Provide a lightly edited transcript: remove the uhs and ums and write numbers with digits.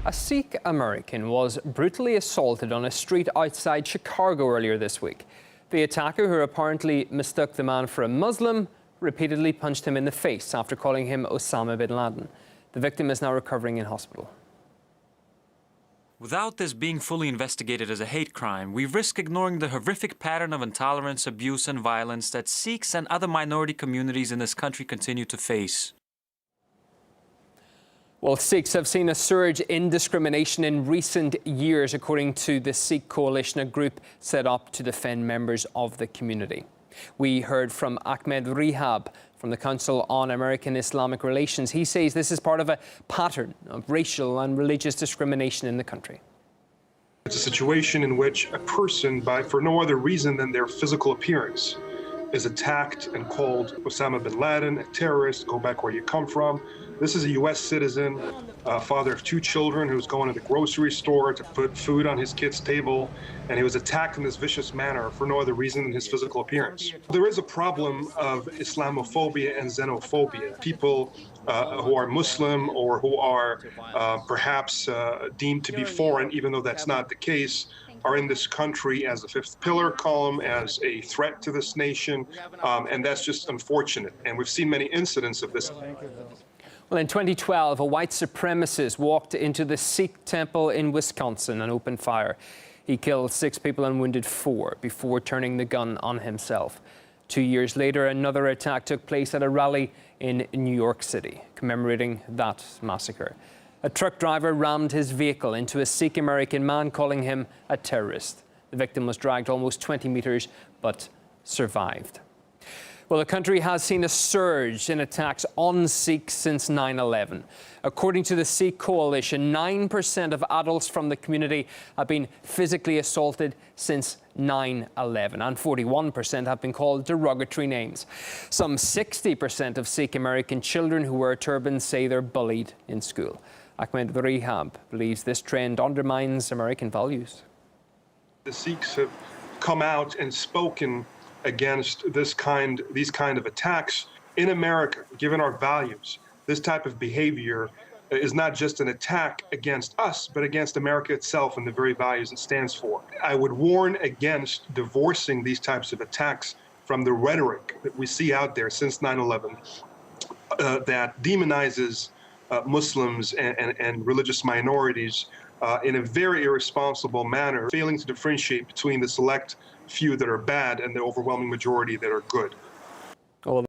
A Sikh American was brutally assaulted on a street outside Chicago earlier this week. The attacker, who apparently mistook the man for a Muslim, repeatedly punched him in the face after calling him Osama bin Laden. The victim is now recovering in hospital. Without this being fully investigated as a hate crime, we risk ignoring the horrific pattern of intolerance, abuse and violence that Sikhs and other minority communities in this country continue to face. Well, Sikhs have seen a surge in discrimination in recent years, according to the Sikh Coalition, a group set up to defend members of the community. We heard from Ahmed Rehab from the Council on American Islamic Relations. He says this is part of a pattern of racial and religious discrimination in the country. It's a situation in which a person, for no other reason than their physical appearance, is attacked and called Osama bin Laden, a terrorist, go back where you come from. This is a U.S. citizen, father of 2 children, who was going to the grocery store to put food on his kid's table, and he was attacked in this vicious manner for no other reason than his physical appearance. There is a problem of Islamophobia and xenophobia. People who are Muslim or who are perhaps deemed to be foreign, even though that's not the case, are in this country as a fifth pillar column, as a threat to this nation, and that's just unfortunate. And we've seen many incidents of this. Well, in 2012, a white supremacist walked into the Sikh temple in Wisconsin and opened fire. He killed 6 people and wounded 4 before turning the gun on himself. 2 years later, another attack took place at a rally in New York City, commemorating that massacre. A truck driver rammed his vehicle into a Sikh American man, calling him a terrorist. The victim was dragged almost 20 meters, but survived. Well, the country has seen a surge in attacks on Sikhs since 9/11. According to the Sikh Coalition, 9% of adults from the community have been physically assaulted since 9/11, and 41% have been called derogatory names. Some 60% of Sikh American children who wear turbans say they're bullied in school. Ahmed Rehab believes this trend undermines American values. The Sikhs have come out and spoken against these kind of attacks in America. Given our values, this type of behavior is not just an attack against us, but against America itself and the very values it stands for. I would warn against divorcing these types of attacks from the rhetoric that we see out there since 9/11 that demonizes Muslims and religious minorities in a very irresponsible manner, failing to differentiate between the select few that are bad and the overwhelming majority that are good.